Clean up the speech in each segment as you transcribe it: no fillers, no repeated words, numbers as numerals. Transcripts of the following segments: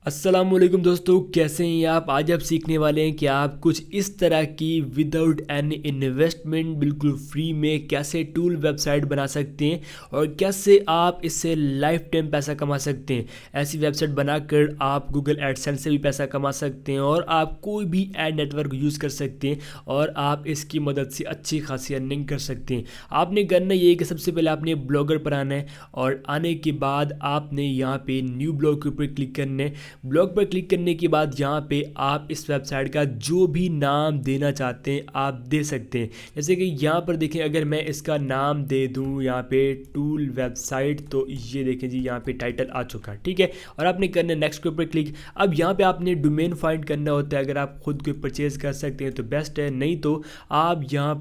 अस्सलामुअलैकुम दोस्तों, कैसे हैं आप। आज आप सीखने वाले हैं कि आप कुछ इस तरह की विदाउट एनी इन्वेस्टमेंट बिल्कुल फ्री में कैसे टूल वेबसाइट बना सकते हैं और कैसे आप इससे लाइफ टाइम पैसा कमा सकते हैं। ऐसी वेबसाइट बनाकर आप गूगल एडसेंस से भी पैसा कमा सकते हैं और आप कोई भी एड नेटवर्क यूज़ कर सकते हैं और आप इसकी मदद से अच्छी खासी अर्निंग कर सकते हैं। आपने करना ये है कि सबसे पहले आपने ब्लॉगर पर आना है और आने के बाद आपने यहाँ पे न्यू ब्लॉग के ऊपर क्लिक करना है। ब्लॉग पर क्लिक करने के बाद यहाँ पे आप इस वेबसाइट का जो भी नाम देना चाहते हैं आप दे सकते हैं। जैसे कि यहाँ पर देखें, अगर मैं इसका नाम दे दूँ यहाँ पे टूल वेबसाइट, तो ये देखें जी यहाँ पे टाइटल आ चुका है, ठीक है। और आपने करना है नेक्स्ट के ऊपर क्लिक। अब यहाँ पे आपने डोमेन फाइंड करना होता है। अगर आप खुद को परचेज कर सकते हैं तो बेस्ट है, नहीं तो आप यहाँ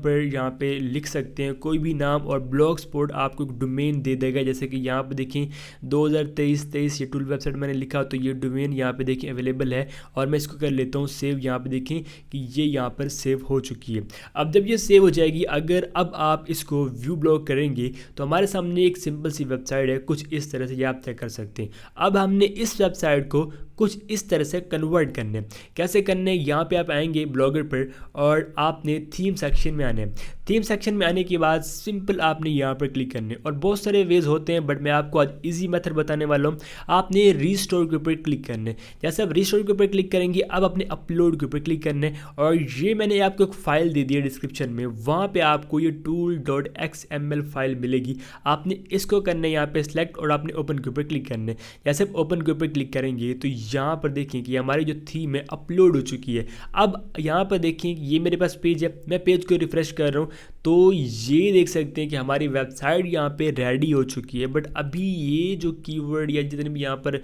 पे लिख सकते हैं कोई भी नाम और ब्लॉग स्पॉट आपको एक डोमेन दे देगा। जैसे कि यहाँ पे देखें 2023 ये टूल वेबसाइट मैंने लिखा, तो ये डोमेन यहाँ पे देखें अवेलेबल है और मैं इसको कर लेता हूँ सेव। यहाँ पे देखें कि ये यहाँ पर सेव हो चुकी है। अब जब ये सेव हो जाएगी, अगर अब आप इसको व्यू ब्लॉग करेंगे तो हमारे सामने एक सिंपल सी वेबसाइट है। कुछ इस तरह से ये आप चेक कर सकते हैं। अब हमने इस वेबसाइट को कुछ इस तरह से कन्वर्ट करने। कैसे करने, यहाँ पे आप आएंगे ब्लॉगर पर और आपने थीम सेक्शन में आने। थीम सेक्शन में आने के बाद सिंपल आपने यहाँ पर क्लिक करने और बहुत सारे वेज होते हैं, बट मैं आपको आज इजी मेथड बताने वाला हूँ। आपने रीस्टोर के ऊपर क्लिक करने। जैसे आप रीस्टोर के ऊपर क्लिक करेंगे, अब अपने अपलोड के ऊपर क्लिक करने और ये मैंने आपको एक फ़ाइल दे दी है डिस्क्रिप्शन में, वहाँ पे आपको ये tool.xml फाइल मिलेगी। आपने इसको करना है यहाँ पे सिलेक्ट और आपने ओपन के ऊपर क्लिक करने। जैसे आप ओपन के ऊपर क्लिक करेंगे तो यहाँ पर देखें कि हमारी जो थीम है अपलोड हो चुकी है। अब यहाँ पर देखें कि ये मेरे पास पेज है, मैं पेज को रिफ्रेश कर रहा हूँ तो ये देख सकते हैं कि हमारी वेबसाइट यहाँ पे रेडी हो चुकी है। बट अभी ये जो कीवर्ड या जितने भी यहाँ पर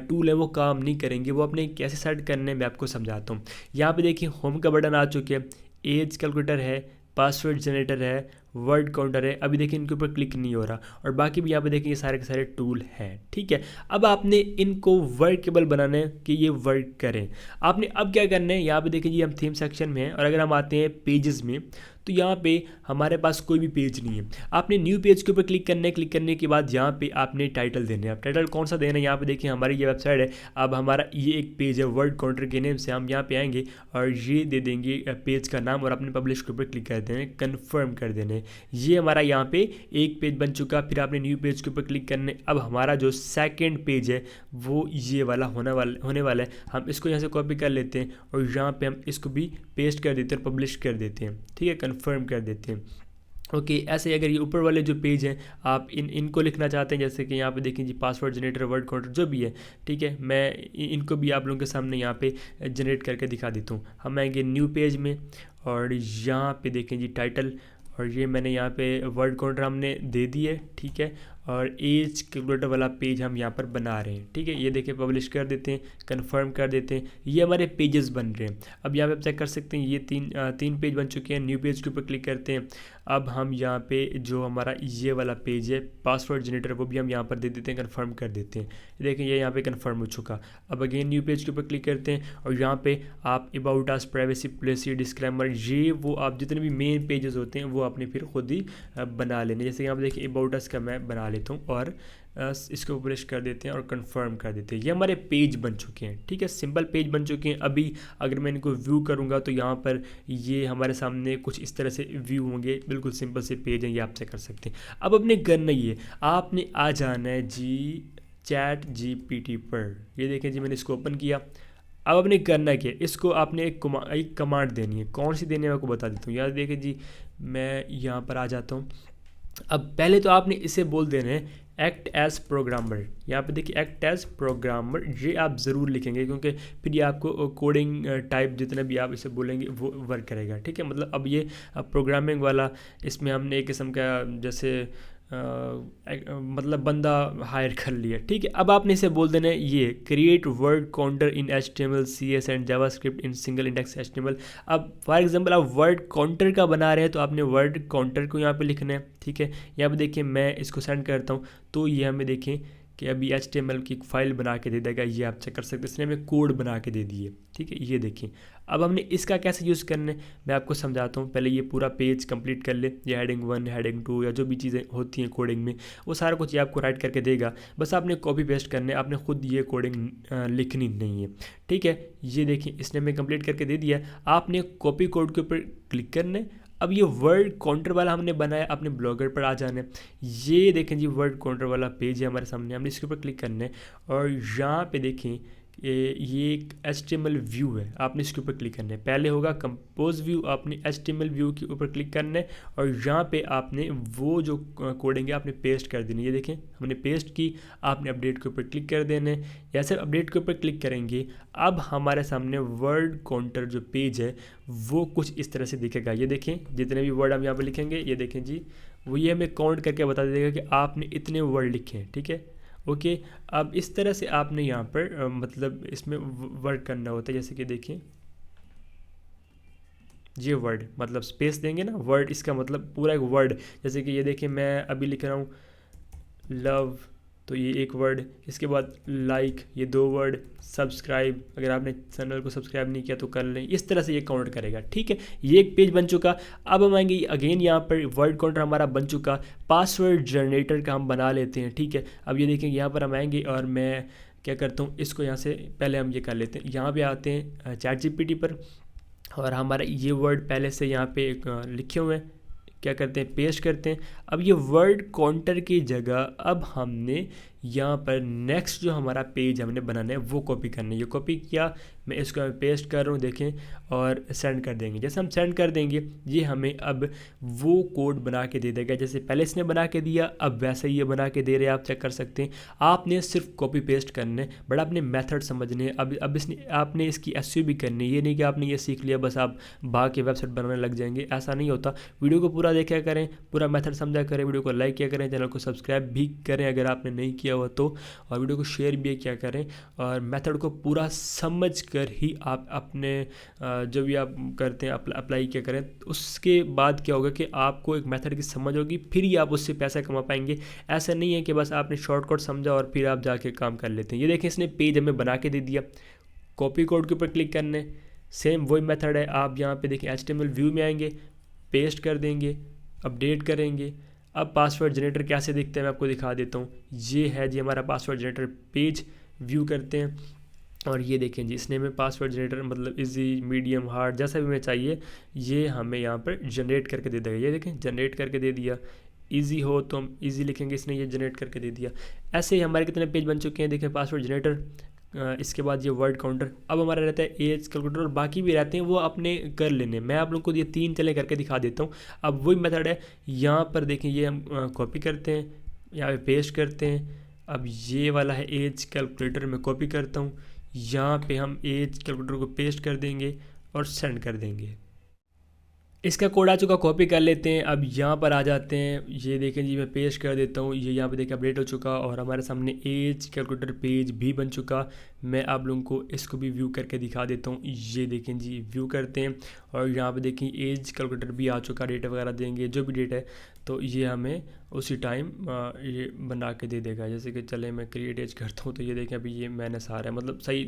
टूल है वो काम नहीं करेंगे। वो अपने कैसे सेट करने मैं आपको समझाता हूँ। यहाँ पे देखिए होम का बटन आ चुके हैं, एज कैलकुलेटर है, पासवर्ड जनरेटर है, वर्ड काउंटर है। अभी देखिए इनके ऊपर क्लिक नहीं हो रहा और बाकी भी यहाँ पे देखिए ये सारे के सारे टूल हैं, ठीक है। अब आपने इनको वर्केबल बनाना है कि ये वर्क करें। आपने अब क्या करना है, यहाँ पे देखिए जी हम थीम सेक्शन में हैं और अगर हम आते हैं पेजेस में तो यहाँ पे हमारे पास कोई भी पेज नहीं है। आपने न्यू पेज के ऊपर क्लिक करना है। क्लिक करने के बाद यहाँ पे आपने टाइटल देना है। अब टाइटल कौन सा देना है, यहाँ पे देखिए हमारी ये वेबसाइट है। अब हमारा ये एक पेज है वर्ड काउंटर के नेम से, हम यहाँ पे आएंगे और ये दे देंगे पेज का नाम और अपने पब्लिश के ऊपर क्लिक कर देना है, कन्फर्म कर देना है। ये हमारा यहाँ पे एक पेज बन चुका। फिर आपने न्यू पेज के ऊपर क्लिक करने। अब हमारा जो सेकंड पेज है वो ये वाला होने वाला है। हम इसको यहाँ से कॉपी कर लेते हैं और यहाँ पे हम इसको भी पेस्ट कर देते हैं और पब्लिश कर देते हैं, ठीक है, कन्फर्म कर देते हैं। ओके ऐसे ही अगर ये ऊपर वाले जो पेज हैं आप इनको लिखना चाहते हैं, जैसे कि यहाँ पे देखें जी पासवर्ड जनरेटर, वर्ड काउंटर जो भी है, ठीक है, मैं इनको भी आप लोगों के सामने यहाँ पे जनरेट करके दिखा देता हूँ। हम आएंगे न्यू पेज में और यहाँ पे देखें जी टाइटल और ये मैंने यहाँ पे वर्ड काउंटर हमने दे दी है, ठीक है। और एज कैलकुलेटर वाला पेज हम यहाँ पर बना रहे हैं, ठीक है। ये देखिए पब्लिश कर देते हैं, कंफर्म कर देते हैं, ये हमारे पेजेस बन रहे हैं। अब यहाँ पे आप चेक कर सकते हैं ये तीन पेज बन चुके हैं। न्यू पेज के ऊपर क्लिक करते हैं। अब हम यहाँ पे जो हमारा ये वाला पेज है पासवर्ड जनरेटर वो भी हम यहाँ पर दे देते हैं, कन्फर्म कर देते हैं। देखें ये यहाँ पे कन्फर्म हो चुका। अब अगेन न्यू पेज के ऊपर क्लिक करते हैं और यहाँ पे आप about us, privacy policy, disclaimer, ये वो आप जितने भी मेन पेजेस होते हैं वो आपने फिर खुद ही बना लेने। जैसे यहाँ पे देखिए अबाउट अस का मैं बना लेता हूँ और इसको पब्लिश कर देते हैं और कंफर्म कर देते हैं। ये हमारे पेज बन चुके हैं, ठीक है, सिंपल पेज बन चुके हैं। अभी अगर मैं इनको व्यू करूँगा तो यहाँ पर ये हमारे सामने कुछ इस तरह से व्यू होंगे। बिल्कुल सिंपल से पेज हैं, ये आपसे कर सकते हैं। अब अपने करना ही है, आपने आ जाना है जी चैट GPT पर। ये देखें जी मैंने इसको ओपन किया। अब आपने करना क्या, इसको आपने एक कमांड देनी है। कौन सी देनी है मैं आपको बता देता हूँ। यार देखिए जी मैं यहाँ पर आ जाता हूँ। अब पहले तो आपने इसे बोल देना है एक्ट एज प्रोग्रामर। यहाँ पे देखिए एक्ट एज प्रोग्रामर, ये आप ज़रूर लिखेंगे क्योंकि फिर ये आपको कोडिंग टाइप जितना भी आप इसे बोलेंगे वो वर्क करेगा, ठीक है। मतलब अब ये प्रोग्रामिंग वाला, इसमें हमने एक किस्म का जैसे मतलब बंदा हायर कर लिया, ठीक है। अब आपने इसे बोल देना है ये create word counter in HTML, CS and JavaScript in single index HTML। अब फॉर एग्जांपल आप वर्ड काउंटर का बना रहे हैं तो आपने वर्ड काउंटर को यहाँ पे लिखना है, ठीक है। यहाँ पे देखिए मैं इसको सेंड करता हूँ तो ये हमें देखें कि अभी HTML की एक फ़ाइल बना के दे देगा, ये आप चेक कर सकते हैं। इसने हमें कोड बना के दे दिए, ठीक है। ये देखिए अब हमने इसका कैसे यूज़ करना है मैं आपको समझाता हूँ। पहले ये पूरा पेज कंप्लीट कर ले, ये हेडिंग 1 हेडिंग 2 या जो भी चीज़ें होती हैं कोडिंग में, वो सारा कुछ ये आपको राइट करके देगा। बस आपने कॉपी पेस्ट करना है, आपने खुद ये कोडिंग लिखनी नहीं है, ठीक है। ये देखिए इसने हमें कंप्लीट करके दे दिया। आपने कॉपी कोड के ऊपर क्लिक करना है। अब ये वर्ड काउंटर वाला हमने बनाया, अपने ब्लॉगर पर आ जाना है। ये देखें जी वर्ड काउंटर वाला पेज है हमारे सामने, हमने इसके ऊपर क्लिक करना है और यहाँ पे देखें ये एक HTML व्यू है, आपने इसके ऊपर क्लिक करना है। पहले होगा कंपोज व्यू, आपने HTML व्यू के ऊपर क्लिक करना है और यहाँ पे आपने वो जो कोडिंग है आपने पेस्ट कर देनी है। ये देखें हमने पेस्ट की, आपने अपडेट के ऊपर क्लिक कर देना है। जैसे अपडेट के ऊपर क्लिक करेंगे अब हमारे सामने वर्ड काउंटर जो पेज है वो कुछ इस तरह से दिखेगा। ये देखें जितने भी वर्ड हम यहाँ पर लिखेंगे, ये देखें जी वो ये हमें काउंट करके बता देगा कि आपने इतने वर्ड लिखे हैं, ठीक है। ओके अब इस तरह से आपने यहाँ पर मतलब इसमें वर्क करना होता है। जैसे कि देखिए ये वर्ड मतलब स्पेस देंगे ना, वर्ड इसका मतलब पूरा एक वर्ड। जैसे कि ये देखिए मैं अभी लिख रहा हूँ लव, तो ये एक वर्ड, इसके बाद लाइक ये 2 वर्ड, सब्सक्राइब अगर आपने चैनल को सब्सक्राइब नहीं किया तो कर लें। इस तरह से ये काउंट करेगा, ठीक है। ये एक पेज बन चुका। अब हम आएंगे अगेन यहाँ पर वर्ड काउंटर हमारा बन चुका। पासवर्ड जनरेटर का हम बना लेते हैं, ठीक है। अब ये देखेंगे यहाँ पर हम आएंगे और मैं क्या करता हूँ इसको यहाँ से पहले हम ये कर लेते हैं। यहाँ पर आते हैं ChatGPT पर और हमारा ये वर्ड पहले से यहाँ पे लिखे हुए हैं, क्या करते हैं पेस्ट करते हैं। अब ये वर्ड काउंटर की जगह अब हमने यहाँ पर नेक्स्ट जो हमारा पेज हमने बनाना है वो कॉपी करना है। ये कॉपी किया, मैं इसको पेस्ट कर रहा हूँ देखें और सेंड कर देंगे। जैसे हम सेंड कर देंगे ये हमें अब वो कोड बना के दे देगा, जैसे पहले इसने बना के दिया अब वैसे ही ये बना के दे रहे हैं। आप चेक कर सकते हैं, आपने सिर्फ कॉपी पेस्ट करना है, बट आपने मेथड समझने हैं। अब इसने आपने इसकी SEO भी करनी है। ये नहीं कि आपने ये सीख लिया बस आप भाग के वेबसाइट बनाने लग जाएंगे, ऐसा नहीं होता। वीडियो को पूरा देखा करें, पूरा मेथड समझा करें, वीडियो को लाइक किया करें, चैनल को सब्सक्राइब भी करें अगर आपने नहीं किया हुआ तो, और वीडियो को शेयर भी किया करें। और मेथड को पूरा समझ कर ही आप अपने जो भी आप करते हैं अप्लाई किया करें। उसके बाद क्या होगा कि आपको एक मेथड की समझ होगी, फिर ही आप उससे पैसा कमा पाएंगे। ऐसा नहीं है कि बस आपने शॉर्टकट समझा और फिर आप जाके काम कर लेते हैं। ये देखें इसने पेज हमें बना के दे दिया। कॉपी कोड के ऊपर क्लिक करने, सेम वही मेथड है। आप यहाँ पे देखें HTML व्यू में आएंगे, पेस्ट कर देंगे, अपडेट करेंगे। अब पासवर्ड जनरेटर कैसे दिखता है मैं आपको दिखा देता हूँ। ये है जी हमारा पासवर्ड जनरेटर पेज, व्यू करते हैं और ये देखें जी इसने हमें पासवर्ड जनरेटर मतलब इजी मीडियम हार्ड जैसा भी हमें चाहिए ये हमें यहाँ पर जनरेट करके दे देगा। ये देखें जनरेट करके दे दिया। इजी हो तो हम इजी लिखेंगे, इसने ये जनरेट करके दे दिया। ऐसे ही हमारे कितने पेज बन चुके हैं देखें, पासवर्ड जनरेटर, इसके बाद ये वर्ड काउंटर। अब हमारा रहता है एज कैलकुलेटर और बाकी भी रहते हैं वो अपने कर लेने। मैं आप लोगों को ये 3 चले करके दिखा देता हूँ। अब वही मेथड है, यहाँ पर देखें ये हम कॉपी करते हैं, यहाँ पे पेस्ट करते हैं। अब ये वाला है एज कैलकुलेटर, मैं कॉपी करता हूँ, यहाँ पे हम एज कैलकुलेटर को पेस्ट कर देंगे और सेंड कर देंगे। इसका कोड आ चुका, कॉपी कर लेते हैं। अब यहाँ पर आ जाते हैं, ये देखें जी मैं पेस्ट कर देता हूँ। ये यहाँ पे देखें अपडेट हो चुका और हमारे सामने एज कैलकुलेटर पेज भी बन चुका। मैं आप लोगों को इसको भी व्यू करके दिखा देता हूँ। ये देखें जी व्यू करते हैं और यहाँ पे देखें एज कैलकुलेटर भी आ चुका। डेट वगैरह देंगे जो भी डेट है तो ये हमें उसी टाइम ये बना के दे देगा। जैसे कि चले मैं क्रिएट एज करता हूँ तो ये देखें अभी ये माइनस आ रहा है, मतलब सही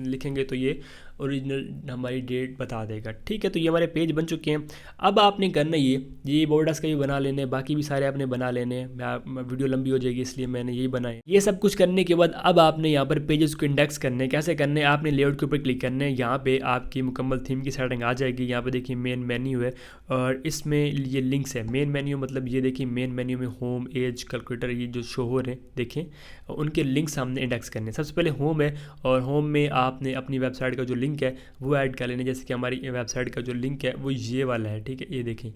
लिखेंगे तो ये ओरिजिनल हमारी डेट बता देगा। ठीक है, तो ये हमारे पेज बन चुके हैं। अब आपने करना ये बॉर्डर्स का भी बना लेने, बाकी भी सारे आपने बना लेने। मैं वीडियो लंबी हो जाएगी इसलिए मैंने यही बनाए। ये सब कुछ करने के बाद अब आपने यहाँ पर पेजेस को इंडेक्स करने, कैसे करने, आपने लेआउट के ऊपर क्लिक करना है। यहाँ पे आपकी मुकम्मल थीम की सेटिंग आ जाएगी। यहाँ पे देखिए मेन मेन्यू है और इसमें ये लिंक्स है। मेन मेन्यू मतलब ये देखिए मेन मेन्यू में होम, एज, कैलकुलेटर ये जो शो हो रहे हैं देखें, उनके लिंक्स हमने इंडेक्स करने। सबसे पहले होम है और होम में आपने अपनी वेबसाइट का जो लिंक है वो ऐड कर लेना। जैसे कि हमारी वेबसाइट का जो लिंक है वो ये वाला है। ठीक है, ये देखें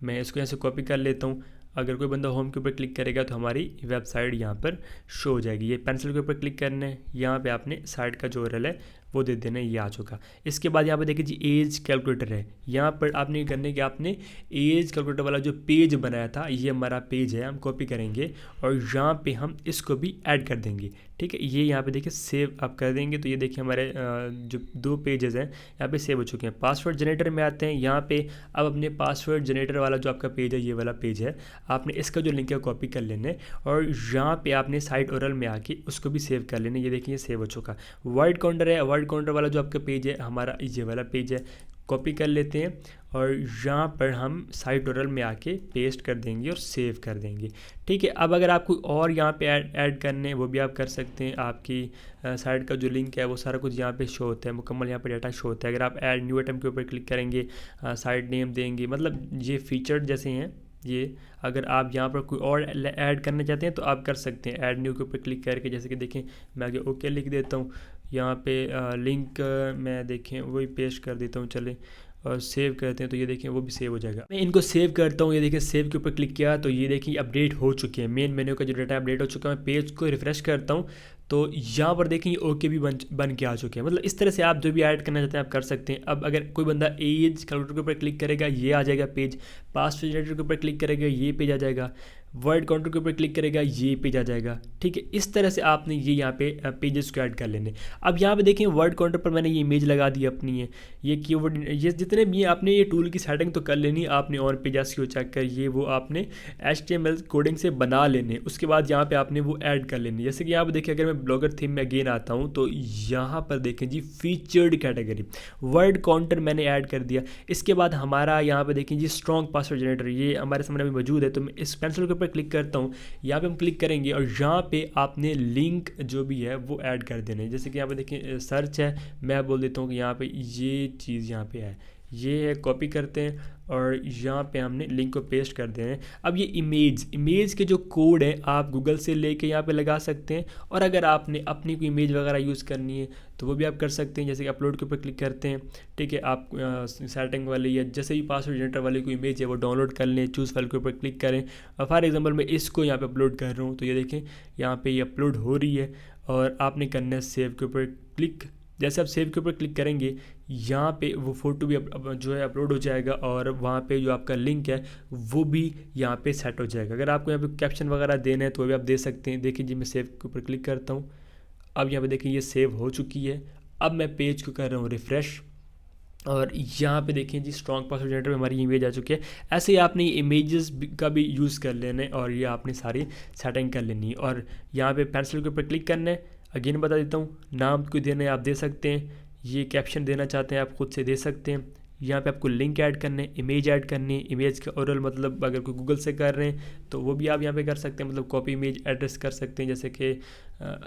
मैं इसको यहाँ से कॉपी कर लेता हूँ। अगर कोई बंदा होम के ऊपर क्लिक करेगा तो हमारी वेबसाइट यहाँ पर शो हो जाएगी। ये पेंसिल के ऊपर क्लिक करना है, यहाँ पे आपने साइट का जो URL है वो दे देना है। ये आ चुका। इसके बाद यहाँ पे देखिए जी एज कैलकुलेटर है। यहाँ पर आपने करने के आपने एज कैलकुलेटर वाला जो पेज बनाया था ये हमारा पेज है, हम कॉपी करेंगे और यहाँ पे हम इसको भी ऐड कर देंगे। ठीक है। ये यहाँ पे देखिए सेव आप कर देंगे तो ये देखिए हमारे जो 2 पेजेस हैं यहाँ पे सेव हो चुके हैं। पासवर्ड जनरेटर में आते हैं, यहाँ पे अब अपने पासवर्ड जनरेटर वाला जो आपका पेज है, ये वाला पेज है, आपने इसका जो लिंक है कॉपी कर लेना है और यहाँ पे आपने साइट URL में आके उसको भी सेव कर लेना है। ये देखिए ये सेव हो चुका। वर्ड काउंटर है, वर्ड काउंटर वाला जो आपका पेज है हमारा ये वाला पेज है, कॉपी कर लेते हैं और यहाँ पर हम साइट URL में आके पेस्ट कर देंगे और सेव कर देंगे। ठीक है। अब अगर आपको और यहाँ पे ऐड करने वो भी आप कर सकते हैं। आपकी साइट का जो लिंक है वो सारा कुछ यहाँ पे शो होता है, मुकम्मल यहाँ पे डाटा शो होता है। अगर आप ऐड न्यू आइटम के ऊपर क्लिक करेंगे, साइट नेम देंगे, मतलब ये फीचर जैसे हैं ये, अगर आप यहाँ पर कोई और ऐड करना चाहते हैं तो आप कर सकते हैं। ऐड न्यू के ऊपर क्लिक करके, जैसे कि देखें मैं आगे ओके लिख देता हूँ, यहाँ पे लिंक मैं देखें वही पेस्ट कर देता हूँ, चले और सेव करते हैं तो ये देखें वो भी सेव हो जाएगा। मैं इनको सेव करता हूँ, ये देखिए सेव के ऊपर क्लिक किया तो ये देखिए अपडेट हो चुके हैं। मेन मेन्यू का जो डाटा अपडेट हो चुका है। मैं पेज को रिफ्रेश करता हूँ तो यहाँ पर देखें ये ओके भी बन के आ चुके हैं। मतलब इस तरह से आप जो भी ऐड करना चाहते हैं आप कर सकते हैं। अब अगर कोई बंदा एज कैलकुलेटर के ऊपर क्लिक करेगा ये आ जाएगा पेज, पासवर्ड जनरेटर के ऊपर क्लिक करेगा ये पेज आ जाएगा, वर्ड काउंटर के ऊपर क्लिक करेगा ये पेज आ जाएगा। ठीक है। इस तरह से आपने ये यहाँ पे पेजेस को ऐड कर लेने। अब यहाँ पे देखें वर्ड काउंटर पर मैंने ये इमेज लगा दी अपनी है, ये कीवर्ड, ये जितने भी आपने ये टूल की सेटिंग तो कर लेनी, आपने ऑन पेज एसईओ चेक कर ये वो आपने HTML कोडिंग से बना लेने। उसके बाद यहाँ पे आपने वो ऐड कर लेनी। जैसे कि यहाँ पे देखिए अगर मैं ब्लॉगर थीम में अगेन आता हूँ तो यहाँ पर देखें जी फीचर्ड कैटेगरी वर्ड काउंटर मैंने ऐड कर दिया। इसके बाद हमारा यहाँ पे देखें जी स्ट्रॉन्ग पासवर्ड जनरेटर ये हमारे सामने अभी मौजूद है। तो मैं इस पेंसिल के ऊपर क्लिक करता हूँ, यहाँ पे हम क्लिक करेंगे और यहाँ पे आपने लिंक जो भी है वो ऐड कर देना है। जैसे कि यहाँ पे देखिए सर्च है, मैं बोल देता हूँ कि यहाँ पे ये चीज़ यहाँ पे है, ये है, कॉपी करते हैं और यहाँ पे हमने लिंक को पेस्ट कर देना है। अब ये इमेज के जो कोड हैं आप गूगल से लेके यहाँ पे लगा सकते हैं और अगर आपने अपनी कोई इमेज वगैरह यूज़ करनी है तो वो भी आप कर सकते हैं। जैसे कि अपलोड के ऊपर क्लिक करते हैं, ठीक है, आप सेटिंग वाली या जैसे भी पासवर्ड जनरेटर वाली कोई इमेज है वो डाउनलोड कर लें, चूज़ फाइल के ऊपर क्लिक करें। और फॉर एग्जांपल मैं इसको यहाँ पे अपलोड कर रहा हूँ तो ये देखें यहाँ पे ये अपलोड हो रही है और आपने करना है सेव के ऊपर क्लिक। जैसे आप सेव के ऊपर क्लिक करेंगे यहाँ पे वो फ़ोटो भी जो है अपलोड हो जाएगा और वहाँ पे जो आपका लिंक है वो भी यहाँ पे सेट हो जाएगा। अगर आपको यहाँ पे कैप्शन वगैरह देना है तो वो भी आप दे सकते हैं। देखिए जी मैं सेव के ऊपर क्लिक करता हूँ, अब यहाँ पे देखिए ये सेव हो चुकी है। अब मैं पेज को कर रहा हूँ रिफ़्रेश और यहाँ पे देखें जी स्ट्रॉन्ग पासवर्ड जनरेटर में हमारी इमेज आ चुकी है। ऐसे ही आपने इमेजेस का भी यूज़ कर लेना है और ये आपने सारी सेटिंग कर लेनी है। और यहाँ पे पेंसिल के ऊपर क्लिक करना है, अगेन बता देता हूँ, नाम को देना है आप दे सकते हैं, ये कैप्शन देना चाहते हैं आप खुद से दे सकते हैं। यहाँ पे आपको लिंक ऐड करने, इमेज ऐड करनी, इमेज का URL मतलब अगर कोई गूगल से कर रहे हैं तो वो भी आप यहाँ पे कर सकते हैं, मतलब कॉपी इमेज एड्रेस कर सकते हैं। जैसे कि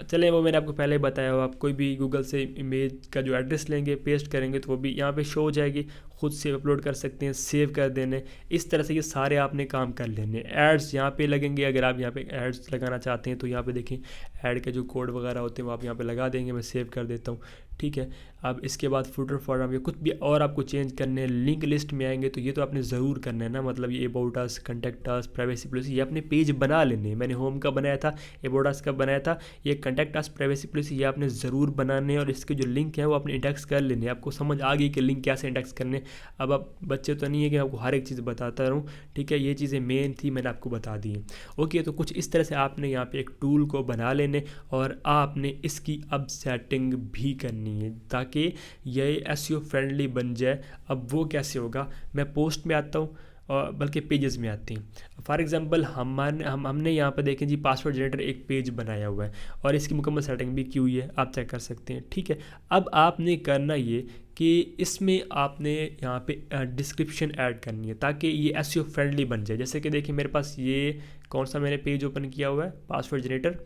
चलें वो मैंने आपको पहले बताया हो, आप कोई भी गूगल से इमेज का जो एड्रेस लेंगे पेस्ट करेंगे तो वो भी यहाँ पे शो हो जाएगी, खुद से अपलोड कर सकते हैं, सेव कर देने। इस तरह से ये सारे आपने काम कर लेने। एड्स यहाँ पे लगेंगे, अगर आप यहाँ पे एड्स लगाना चाहते हैं तो यहाँ पे देखें ऐड के जो कोड वगैरह होते हैं वो आप यहाँ पे लगा देंगे। मैं सेव कर देता हूँ, ठीक है। अब इसके बाद फुटर फॉर्म या कुछ भी और आपको चेंज करने, लिंक लिस्ट में आएंगे तो ये तो आपने ज़रूर करना है ना, मतलब ये about us, contact us, privacy policy ये अपने पेज बना लेने। मैंने होम का बनाया था, अबाउट अस का बनाया था, ये कॉन्टैक्ट अस, प्राइवेसी पॉलिसी ये आपने ज़रूर बनाने और इसके जो लिंक है वो आपने इंडेक्स कर लेने। आपको समझ आ गई कि लिंक कैसे इंडेक्स करने। अब आप बच्चे तो नहीं है कि आपको हर एक चीज़ बताता रहूँ, ठीक है, ये चीज़ें मेन थी मैंने आपको बता दी हैं। ओके, तो कुछ इस तरह से आपने यहाँ पे एक टूल को बना लेने और आपने इसकी अब सेटिंग भी करनी है ताकि ये एसईओ फ्रेंडली बन जाए। अब वो कैसे होगा, मैं पोस्ट में आता हूँ और बल्कि पेजेस में आती हैं। फॉर एग्जांपल हमने यहाँ पर देखें जी पासवर्ड जनरेटर एक पेज बनाया हुआ है और इसकी मुकम्मल सेटिंग भी की हुई है, आप चेक कर सकते हैं, ठीक है। अब आपने करना ये कि इसमें आपने यहाँ पे डिस्क्रिप्शन ऐड करनी है ताकि ये एसईओ फ्रेंडली बन जाए। जैसे कि देखिए मेरे पास ये कौन सा मैंने पेज ओपन किया हुआ है, पासवर्ड जनरेटर,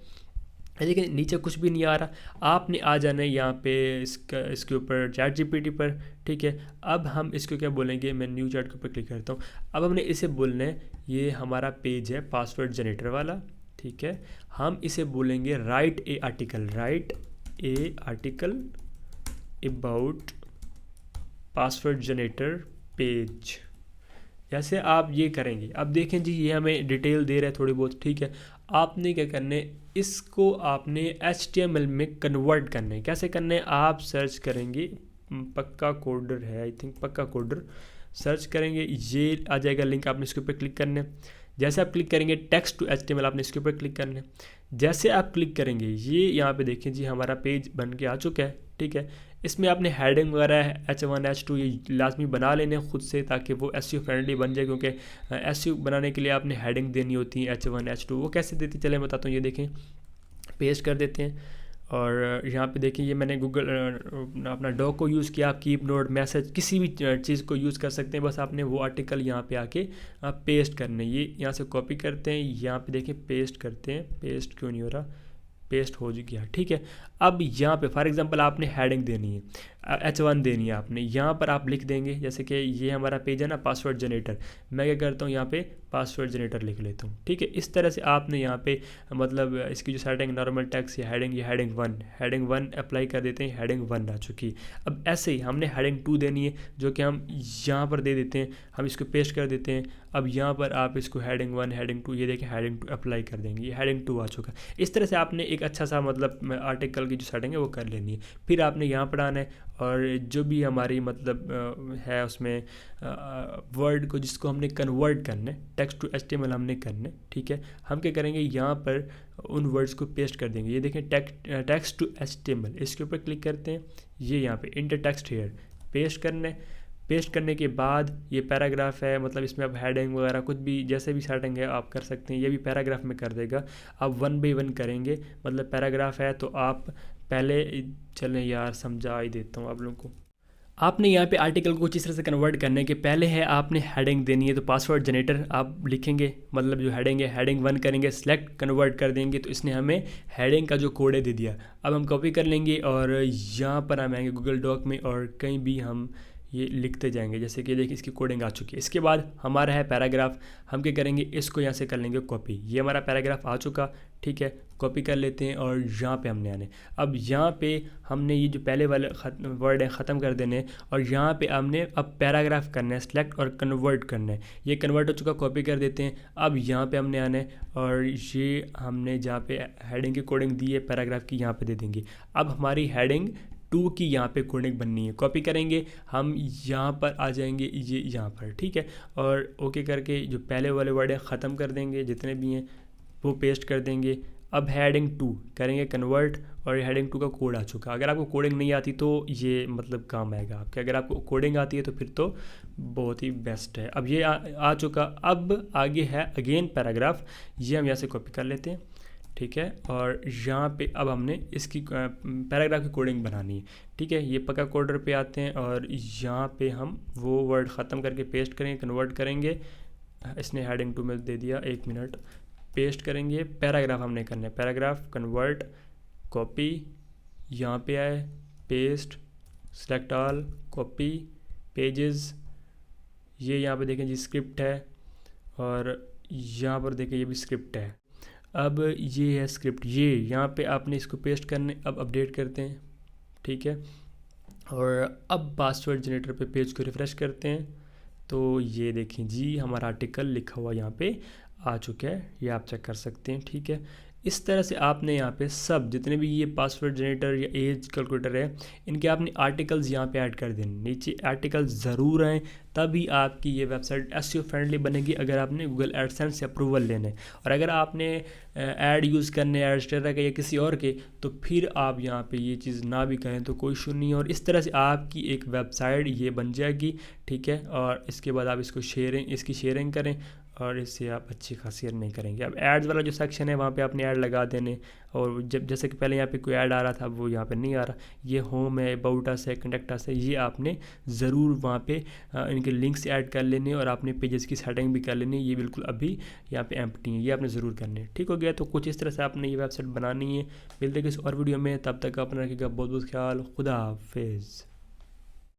लेकिन नीचे कुछ भी नहीं आ रहा। आपने आ जाना है यहाँ पे इसके ऊपर ChatGPT पर, ठीक है। अब हम इसको क्या बोलेंगे, मैं न्यू चैट के ऊपर क्लिक करता हूँ। अब हमने इसे बोलना है, ये हमारा पेज है पासवर्ड जनरेटर वाला, ठीक है। हम इसे बोलेंगे right A article about password generator page. जैसे आप ये करेंगे, अब देखें जी ये हमें डिटेल दे रहा है थोड़ी बहुत, ठीक है। आपने क्या करना है, इसको आपने HTML में कन्वर्ट करना है। कैसे करना है, आप सर्च करेंगे, पक्का कोडर है, आई थिंक पक्का कोडर सर्च करेंगे, ये आ जाएगा लिंक, आपने इसके ऊपर क्लिक करना है। जैसे आप क्लिक करेंगे टेक्स्ट टू HTML, आपने इसके ऊपर क्लिक करना है। जैसे आप क्लिक करेंगे ये यहाँ पे देखिए जी हमारा पेज बन के आ चुका है, ठीक है। इसमें आपने हेडिंग वगैरह H1 H2 ये लाजमी बना लेने खुद से, ताकि वो SEO फ्रेंडली बन जाए, क्योंकि SEO बनाने के लिए आपने हेडिंग देनी होती है H1 H2। वो कैसे देती चले मैं बताता हूँ। ये देखें, पेस्ट कर देते हैं और यहाँ पे देखिए ये मैंने गूगल अपना डॉक को यूज़ किया। आप कीप नोट, मैसेज, किसी भी चीज़ को यूज़ कर सकते हैं। बस आपने वो आर्टिकल यहाँ पे आके आप पेस्ट करने, ये यहाँ से कॉपी करते हैं, यहाँ पे देखिए पेस्ट करते हैं। पेस्ट क्यों नहीं हो रहा, पेस्ट हो गया, ठीक है। अब यहाँ पे फॉर एग्जांपल आपने हेडिंग देनी है, H1 देनी है आपने, यहाँ पर आप लिख देंगे, जैसे कि ये हमारा पेज है ना पासवर्ड जनरेटर, मैं क्या करता हूँ यहाँ पे पासवर्ड जनरेटर लिख लेता हूँ, ठीक है। इस तरह से आपने यहाँ पे मतलब इसकी जो सेटिंग नॉर्मल टेक्स्ट या हेडिंग, ये हेडिंग वन अप्लाई कर देते हैं, हेडिंग 1 आ चुकी। अब ऐसे ही हमने हेडिंग 2 देनी है, जो कि हम यहाँ पर दे देते हैं, हम इसको पेस्ट कर देते हैं। अब यहाँ पर आप इसको हेडिंग 1 हेडिंग 2, ये देखें हेडिंग 2 अप्लाई कर देंगे, ये हेडिंग 2 आ चुका। इस तरह से आपने एक अच्छा सा मतलब आर्टिकल की जो सेटिंग है वो कर लेनी है। फिर आपने यहाँ पर आना है और जो भी हमारी मतलब है उसमें वर्ड को जिसको हमने कन्वर्ट करना है, टेक्स्ट टू HTML हमने करना है, ठीक है। हम क्या करेंगे, यहाँ पर उन वर्ड्स को पेस्ट कर देंगे। ये देखें टेक्स्ट टू HTML, इसके ऊपर क्लिक करते हैं, ये यहाँ पे इंटर टेक्स्ट हेयर पेस्ट करना है। पेस्ट करने के बाद ये पैराग्राफ है, मतलब इसमें अब हेडिंग वगैरह कुछ भी जैसे भी सेटिंग है आप कर सकते हैं, ये भी पैराग्राफ में कर देगा। अब 1 बाई 1 करेंगे, मतलब पैराग्राफ है तो आप पहले, चलें यार समझा ही देता हूँ आप लोगों को। आपने यहाँ पे आर्टिकल को कुछ इस तरह से कन्वर्ट करने के पहले है आपने हेडिंग देनी है, तो पासवर्ड जनरेटर आप लिखेंगे, मतलब जो हेडिंग है हेडिंग 1 करेंगे, सिलेक्ट कन्वर्ट कर देंगे, तो इसने हमें हेडिंग का जो कोड है दे दिया। अब हम कॉपी कर लेंगे और यहाँ पर हम आएंगे गूगल डॉक में और कहीं भी हम ये लिखते जाएंगे, जैसे कि देखिए इसकी कोडिंग आ चुकी है। इसके बाद हमारा है पैराग्राफ, हम क्या करेंगे इसको यहाँ से कर लेंगे कॉपी, ये हमारा पैराग्राफ आ चुका, ठीक है। कॉपी कर लेते हैं और यहाँ पे हमने आने, अब यहाँ पे हमने ये जो पहले वाले वर्ड है ख़त्म कर देने हैं और यहाँ पे हमने अब पैराग्राफ करना है, सिलेक्ट और कन्वर्ट करना है। ये कन्वर्ट हो चुका, कॉपी कर देते हैं। अब यहाँ पे हमने आना है और ये हमने जहाँ पे हेडिंग की कोडिंग दी है पैराग्राफ की, यहाँ पे दे देंगे। अब हमारी हेडिंग 2 की यहाँ पे कोडिंग बननी है, कॉपी करेंगे, हम यहाँ पर आ जाएंगे, ये यहाँ पर, ठीक है। और ओके करके जो पहले वाले वर्ड है ख़त्म कर देंगे, जितने भी हैं वो पेस्ट कर देंगे। अब हेडिंग 2 करेंगे कन्वर्ट और हेडिंग 2 का कोड आ चुका। अगर आपको कोडिंग नहीं आती तो ये मतलब काम आएगा आपके, अगर आपको कोडिंग आती है तो फिर तो बहुत ही बेस्ट है। अब ये आ चुका। अब आगे है अगेन पैराग्राफ, ये हम यहाँ से कॉपी कर लेते हैं, ठीक है। और यहाँ पे अब हमने इसकी पैराग्राफ की कोडिंग बनानी है, ठीक है। ये पक्का कोडर पे आते हैं और यहाँ पे हम वो वर्ड ख़त्म करके पेस्ट करेंगे, कन्वर्ट करेंगे। इसने हेडिंग 2 में दे दिया, 1 मिनट, पेस्ट करेंगे। पैराग्राफ हमने करना है, पैराग्राफ कन्वर्ट, कॉपी, यहाँ पे आए, paste, select all, copy, pages, ये यहाँ पे देखें जी स्क्रिप्ट है और यहाँ पर देखें ये भी स्क्रिप्ट है। अब ये है स्क्रिप्ट, ये यहाँ पे आपने इसको पेस्ट करने, अब अपडेट करते हैं, ठीक है। और अब पासवर्ड जनरेटर पे पेज को रिफ़्रेश करते हैं, तो ये देखें जी हमारा आर्टिकल लिखा हुआ यहाँ पे आ चुका है, ये आप चेक कर सकते हैं, ठीक है। इस तरह से आपने यहाँ पे सब जितने भी ये पासवर्ड जनरेटर या एज कैलकुलेटर है, इनके आपने आर्टिकल्स यहाँ पे ऐड कर देने, नीचे आर्टिकल ज़रूर आएँ, तभी आपकी ये वेबसाइट SEO फ्रेंडली बनेगी। अगर आपने गूगल एडसेंस से अप्रूवल लेने, और अगर आपने ऐड यूज़ करने एडस्टेरा के या किसी और के, तो फिर आप यहाँ पे ये चीज़ ना भी करें तो कोई इशू नहीं है। और इस तरह से आपकी एक वेबसाइट ये बन जाएगी, ठीक है। और इसके बाद आप इसको इसकी शेयरिंग करें और इससे आप अच्छी खासी अर्निंग करेंगे। अब एड्स वाला जो सेक्शन है वहाँ पे आपने ऐड लगा देने, और जब जैसे कि पहले यहाँ पे कोई ऐड आ रहा था वो यहाँ पे नहीं आ रहा। ये होम है, अबाउट अस है, कॉन्टैक्ट अस है, ये आपने ज़रूर वहाँ पे इनके लिंक्स ऐड कर लेने और आपने पेजेस की सेटिंग भी कर लेनी। ये बिल्कुल अभी यहाँ पे एम्प्टी है, ये आपने ज़रूर करने, ठीक हो गया। तो कुछ इस तरह से आपने ये वेबसाइट बनानी है। मिलते किसी और वीडियो में, तब तक अपना रखिएगा बहुत बहुत ख्याल। खुदा हाफिज़।